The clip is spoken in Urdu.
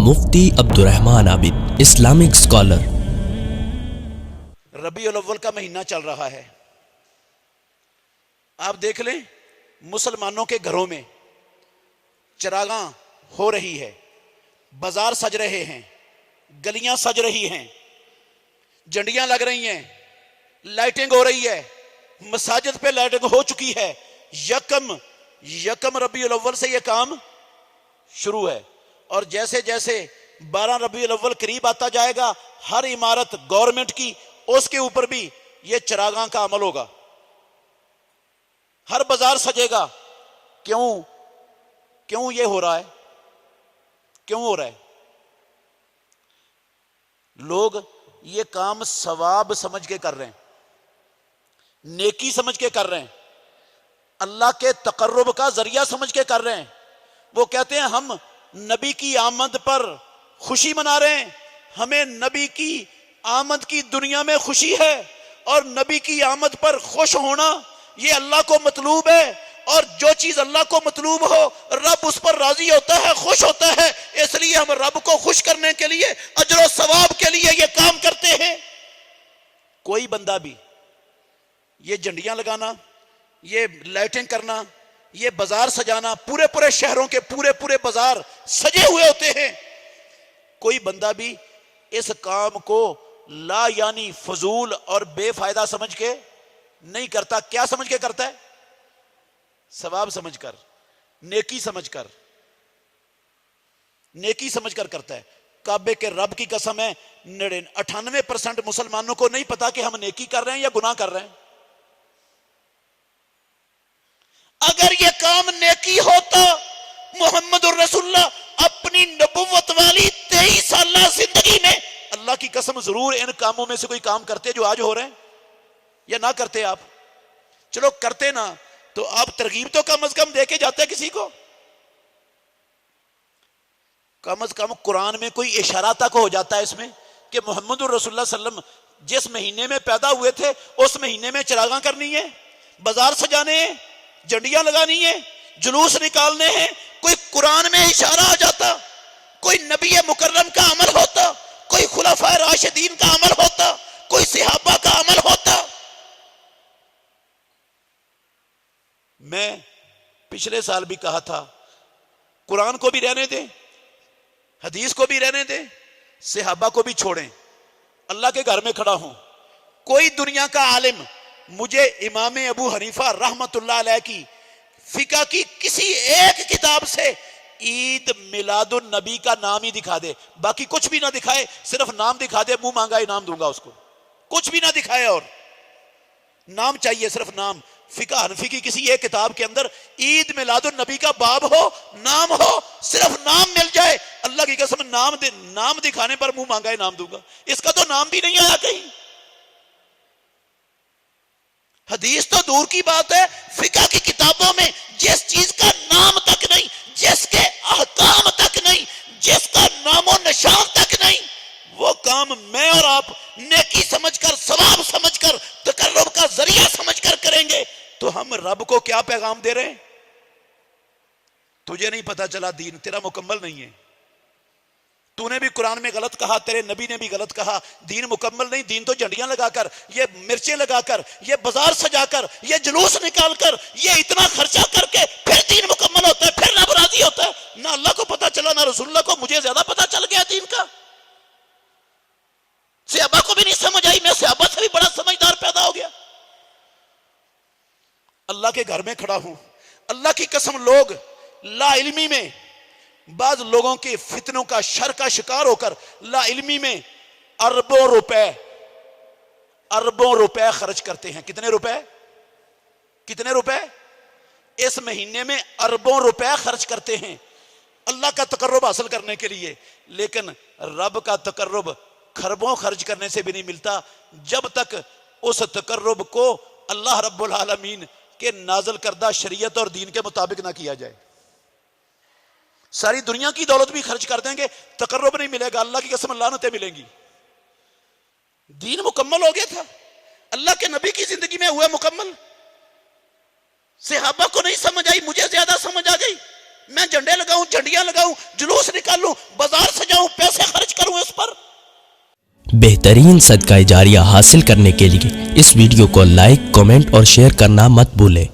مفتی عبد الرحمن عابد، اسلامک اسکالر۔ ربیع الاول کا مہینہ چل رہا ہے، آپ دیکھ لیں مسلمانوں کے گھروں میں چراغاں ہو رہی ہے، بازار سج رہے ہیں، گلیاں سج رہی ہیں، جھنڈیاں لگ رہی ہیں، لائٹنگ ہو رہی ہے، مساجد پہ لائٹنگ ہو چکی ہے۔ یکم ربیع الاول سے یہ کام شروع ہے، اور جیسے جیسے 12 ربیع الاول قریب آتا جائے گا، ہر عمارت گورنمنٹ کی اس کے اوپر بھی یہ چراغاں کا عمل ہوگا، ہر بازار سجے گا۔ کیوں یہ ہو رہا ہے؟ کیوں ہو رہا ہے؟ لوگ یہ کام ثواب سمجھ کے کر رہے ہیں، نیکی سمجھ کے کر رہے ہیں، اللہ کے تقرب کا ذریعہ سمجھ کے کر رہے ہیں۔ وہ کہتے ہیں ہم نبی کی آمد پر خوشی منا رہے ہیں، ہمیں نبی کی آمد کی دنیا میں خوشی ہے، اور نبی کی آمد پر خوش ہونا یہ اللہ کو مطلوب ہے، اور جو چیز اللہ کو مطلوب ہو رب اس پر راضی ہوتا ہے، خوش ہوتا ہے، اس لیے ہم رب کو خوش کرنے کے لیے، اجر و ثواب کے لیے یہ کام کرتے ہیں۔ کوئی بندہ بھی یہ جھنڈیاں لگانا، یہ لائٹنگ کرنا، یہ بازار سجانا، پورے شہروں کے پورے بازار سجے ہوئے ہوتے ہیں، کوئی بندہ بھی اس کام کو لا یعنی فضول اور بے فائدہ سمجھ کے نہیں کرتا۔ کیا سمجھ کے کرتا ہے؟ ثواب سمجھ کر، نیکی سمجھ کر، نیکی سمجھ کر کرتا ہے۔ کعبے کے رب کی قسم ہے 98% مسلمانوں کو نہیں پتا کہ ہم نیکی کر رہے ہیں یا گناہ کر رہے ہیں۔ اگر یہ کام نیکی ہوتا، محمد الرسول اللہ اپنی نبوت والی 23 سالہ زندگی میں اللہ کی قسم ضرور ان کاموں میں سے کوئی کام کرتے جو آج ہو رہے ہیں، یا نہ کرتے آپ؟ چلو کرتے نا تو آپ ترغیب تو کم از کم دے کے جاتے کسی کو، کم از کم قرآن میں کوئی اشارہ تک ہو جاتا ہے اس میں کہ محمد الرسول اللہ صلی اللہ علیہ وسلم جس مہینے میں پیدا ہوئے تھے اس مہینے میں چراغاں کرنی ہے، بازار سجانے ہیں، جھنڈیاں لگانی ہیں، جلوس نکالنے ہیں۔ کوئی قرآن میں اشارہ آ جاتا، کوئی نبی مکرم کا عمل ہوتا، کوئی خلفائے راشدین کا عمل ہوتا، کوئی صحابہ کا عمل ہوتا۔ میں پچھلے سال بھی کہا تھا قرآن کو بھی رہنے دیں، حدیث کو بھی رہنے دیں، صحابہ کو بھی چھوڑیں، اللہ کے گھر میں کھڑا ہوں۔ کوئی دنیا کا عالم مجھے امام ابو حنیفہ رحمت اللہ علیہ کی فقہ کی کسی ایک کتاب سے عید میلاد النبی کا نام ہی دکھا دے، باقی کچھ بھی نہ دکھائے، صرف نام دکھا دے، منہ مانگا انعام دوں گا اس کو، کچھ بھی نہ دکھائے، اور نام چاہیے، صرف نام۔ فقہ حنفی کی کسی ایک کتاب کے اندر عید میلاد النبی کا باب ہو، نام ہو، صرف نام مل جائے، اللہ کی قسم نام دکھانے پر منہ مانگا انعام دوں گا۔ اس کا تو نام بھی نہیں آیا کہیں۔ حدیث تو دور کی بات ہے، فقہ کی کتابوں میں جس چیز کا نام تک نہیں، جس کے احکام تک نہیں، جس کا نام و نشان تک نہیں، وہ کام میں اور آپ نیکی سمجھ کر، ثواب سمجھ کر، تقرب کا ذریعہ سمجھ کر کریں گے تو ہم رب کو کیا پیغام دے رہے ہیں؟ تجھے نہیں پتا چلا دین تیرا مکمل نہیں ہے، تو نے بھی قرآن میں غلط کہا، تیرے نبی نے بھی غلط کہا، دین مکمل نہیں۔ دین تو جھنڈیاں لگا کر، یہ مرچیں لگا کر، یہ بازار سجا کر، یہ جلوس نکال کر، یہ اتنا خرچہ کر کے پھر دین مکمل ہوتا ہے، پھر رب راضی ہوتا ہے۔ نہ اللہ کو پتا چلا نہ رسول اللہ کو، مجھے زیادہ پتا چل گیا دین کا۔ صحابہ کو بھی نہیں سمجھ آئی، میں صحابہ سے بھی بڑا سمجھدار پیدا ہو گیا۔ اللہ کے گھر میں کھڑا ہوں، اللہ کی قسم لوگ لا علمی میں بعض لوگوں کے فتنوں کا شر کا شکار ہو کر لا علمی میں اربوں روپے خرچ کرتے ہیں۔ کتنے روپے اس مہینے میں اربوں روپے خرچ کرتے ہیں اللہ کا تقرب حاصل کرنے کے لیے، لیکن رب کا تقرب خربوں خرچ کرنے سے بھی نہیں ملتا جب تک اس تقرب کو اللہ رب العالمین کے نازل کردہ شریعت اور دین کے مطابق نہ کیا جائے۔ ساری دنیا کی دولت بھی خرچ کر دیں گے، تقرب نہیں ملے گا، اللہ کی قسم لعنتیں ملیں گی۔ دین مکمل ہو گیا تھا، اللہ کے نبی کی زندگی میں ہوا مکمل۔ صحابہ کو نہیں سمجھ آئی، مجھے زیادہ سمجھ آ گئی۔ میں جھنڈے لگاؤں، جھنڈیاں لگاؤں، جلوس نکالوں، بازار سجاؤں، بہترین صدقہ جاریہ حاصل کرنے کے لیے اس ویڈیو کو لائک، کمنٹ اور شیئر کرنا مت بھولیں۔